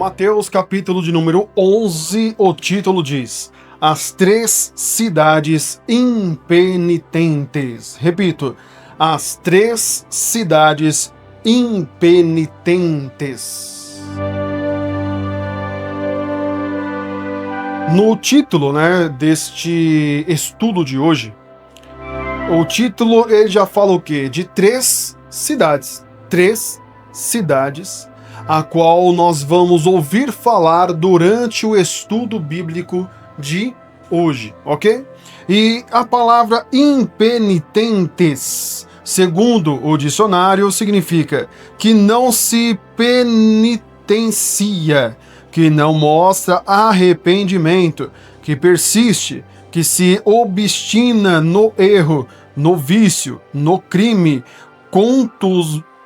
Mateus, capítulo de número 11, o título diz: As três cidades impenitentes. Repito, as três cidades impenitentes. No título, deste estudo de hoje, o título ele já fala o quê? De três cidades. Três cidades a qual nós vamos ouvir falar durante o estudo bíblico de hoje, ok? E a palavra impenitentes, segundo o dicionário, significa que não se penitencia, que não mostra arrependimento, que persiste, que se obstina no erro, no vício, no crime,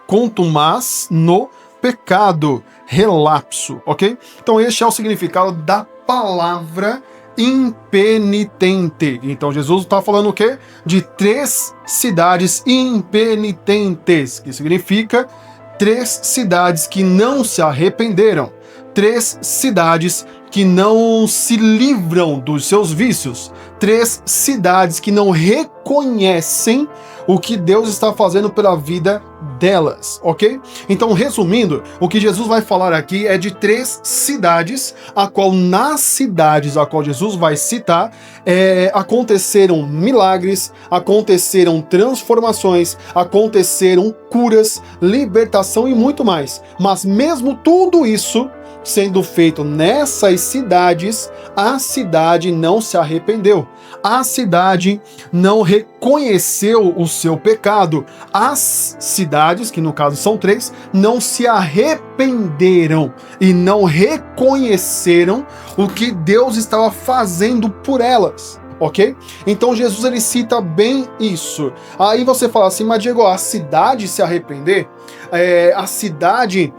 contumaz no pecado, relapso, ok? Então este é o significado da palavra impenitente. Então Jesus está falando o quê? De três cidades impenitentes, que significa três cidades que não se arrependeram, três cidades que não se livram dos seus vícios, três cidades que não reconhecem o que Deus está fazendo pela vida delas, ok? Então, resumindo, o que Jesus vai falar aqui é de três cidades, nas cidades a qual Jesus vai citar, aconteceram milagres, aconteceram transformações, aconteceram curas, libertação e muito mais. Mas mesmo tudo isso sendo feito nessas cidades, a cidade não se arrependeu. A cidade não reconheceu o seu pecado. As cidades, que no caso são três, não se arrependeram e não reconheceram o que Deus estava fazendo por elas. Ok? Então Jesus ele cita bem isso. Aí você fala assim, mas Diego, a cidade se arrepender? A cidade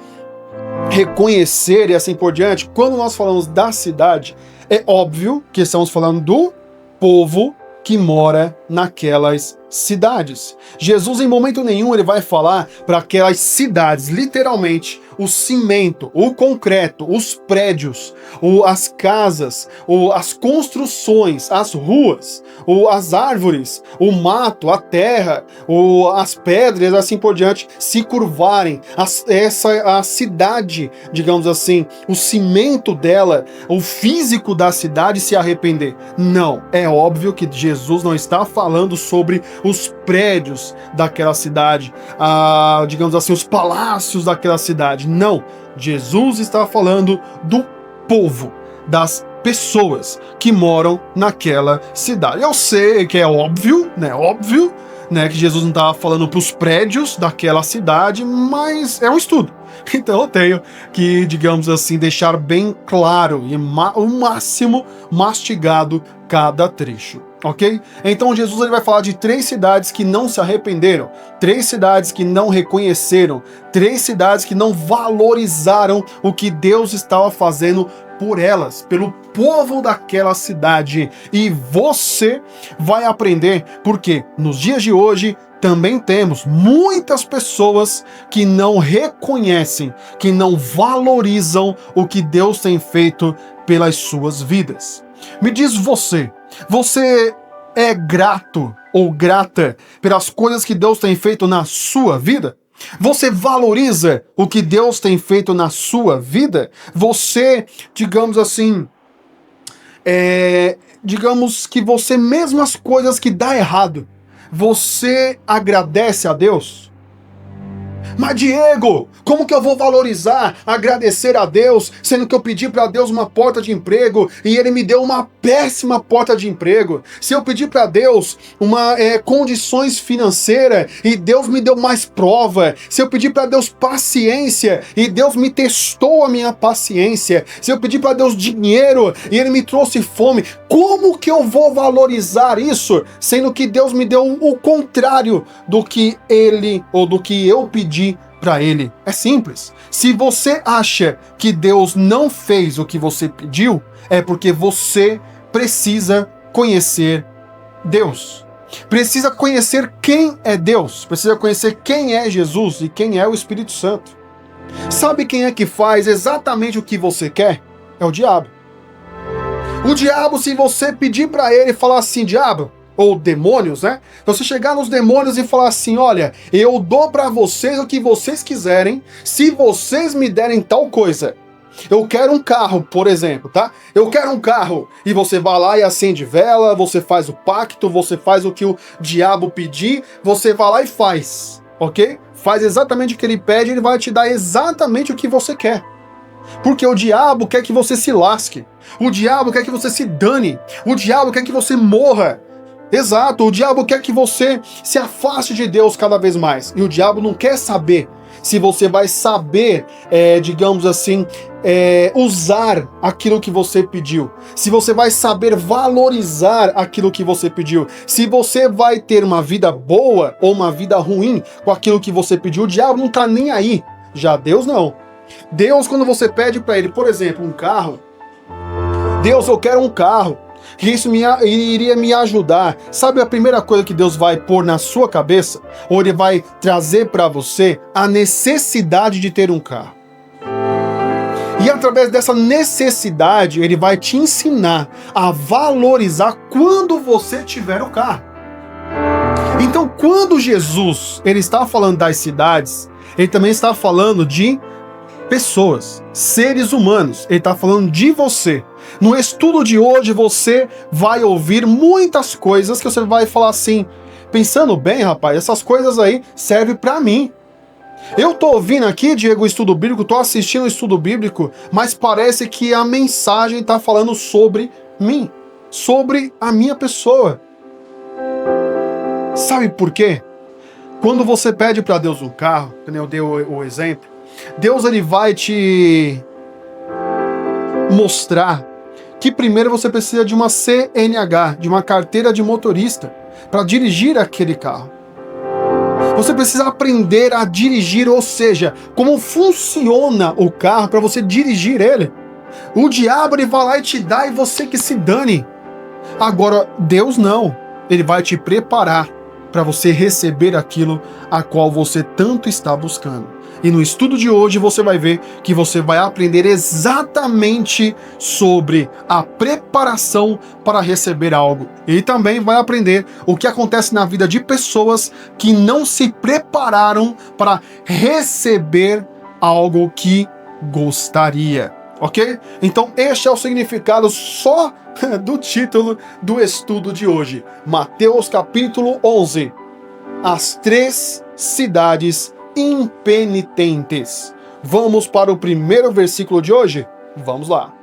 reconhecer e assim por diante? Quando nós falamos da cidade, é óbvio que estamos falando do povo que mora naquelas cidades. Jesus em momento nenhum ele vai falar para aquelas cidades, literalmente, o cimento, o concreto, os prédios, as casas, as construções, as ruas, as árvores, o mato, a terra, as pedras, assim por diante, se curvarem. A cidade, digamos assim, o cimento dela, o físico da cidade se arrepender. Não, é óbvio que Jesus não está falando sobre os prédios daquela cidade, digamos assim, os palácios daquela cidade. Não, Jesus está falando do povo, das pessoas que moram naquela cidade. Eu sei que é óbvio, que Jesus não estava falando para os prédios daquela cidade, mas é um estudo. Então eu tenho que, digamos assim, deixar bem claro e o máximo mastigado cada trecho, ok? Então Jesus ele vai falar de três cidades que não se arrependeram, três cidades que não reconheceram, três cidades que não valorizaram o que Deus estava fazendo por elas, pelo povo daquela cidade. E você vai aprender porque nos dias de hoje também temos muitas pessoas que não reconhecem, que não valorizam o que Deus tem feito pelas suas vidas. Me diz você é grato ou grata pelas coisas que Deus tem feito na sua vida? Você valoriza o que Deus tem feito na sua vida? Você, digamos assim, digamos que você, mesmo as coisas que dá errado, você agradece a Deus? Mas Diego, como que eu vou valorizar, agradecer a Deus, sendo que eu pedi para Deus uma porta de emprego e Ele me deu uma péssima porta de emprego? Se eu pedi para Deus condições financeiras e Deus me deu mais prova? Se eu pedi para Deus paciência e Deus me testou a minha paciência? Se eu pedi para Deus dinheiro e Ele me trouxe fome? Como que eu vou valorizar isso, sendo que Deus me deu o contrário do que Ele ou do que eu pedi para Ele? É simples. Se você acha que Deus não fez o que você pediu, é porque você precisa conhecer Deus. Precisa conhecer quem é Deus. Precisa conhecer quem é Jesus e quem é o Espírito Santo. Sabe quem é que faz exatamente o que você quer? É o diabo. O diabo, se você pedir para ele falar assim, diabo, ou demônios, né? Você chegar nos demônios e falar assim, olha, eu dou para vocês o que vocês quiserem, se vocês me derem tal coisa. Eu quero um carro, por exemplo, tá? Eu quero um carro. E você vai lá e acende vela, você faz o pacto, você faz o que o diabo pedir, você vai lá e faz, ok? Faz exatamente o que ele pede, ele vai te dar exatamente o que você quer. Porque o diabo quer que você se lasque. O diabo quer que você se dane. O diabo quer que você morra. Exato, o diabo quer que você se afaste de Deus cada vez mais. E o diabo não quer saber se você vai saber, digamos assim, usar aquilo que você pediu. Se você vai saber valorizar aquilo que você pediu. Se você vai ter uma vida boa ou uma vida ruim com aquilo que você pediu. O diabo não tá nem aí. Já Deus não. Deus, quando você pede para ele, por exemplo, um carro, Deus, eu quero um carro, que isso iria me ajudar. Sabe a primeira coisa que Deus vai pôr na sua cabeça? Ou ele vai trazer para você a necessidade de ter um carro. E através dessa necessidade, ele vai te ensinar a valorizar quando você tiver o carro. Então, quando Jesus ele está falando das cidades, ele também está falando de pessoas, seres humanos. Ele está falando de você. No estudo de hoje você vai ouvir muitas coisas que você vai falar assim, pensando bem, rapaz, essas coisas aí servem para mim. Eu tô ouvindo aqui, Diego, o estudo bíblico, tô assistindo o estudo bíblico, mas parece que a mensagem tá falando sobre mim, sobre a minha pessoa. Sabe por quê? Quando você pede para Deus um carro, como eu dei o exemplo, Deus ele vai te mostrar que primeiro você precisa de uma CNH, de uma carteira de motorista, para dirigir aquele carro. Você precisa aprender a dirigir, ou seja, como funciona o carro para você dirigir ele. O diabo ele vai lá e te dá e você que se dane. Agora, Deus não. Ele vai te preparar para você receber aquilo a qual você tanto está buscando. E no estudo de hoje você vai ver que você vai aprender exatamente sobre a preparação para receber algo. E também vai aprender o que acontece na vida de pessoas que não se prepararam para receber algo que gostaria. Ok? Então este é o significado só do título do estudo de hoje. Mateus capítulo 11. As 3 cidades impenitentes. Vamos para o primeiro versículo de hoje? Vamos lá.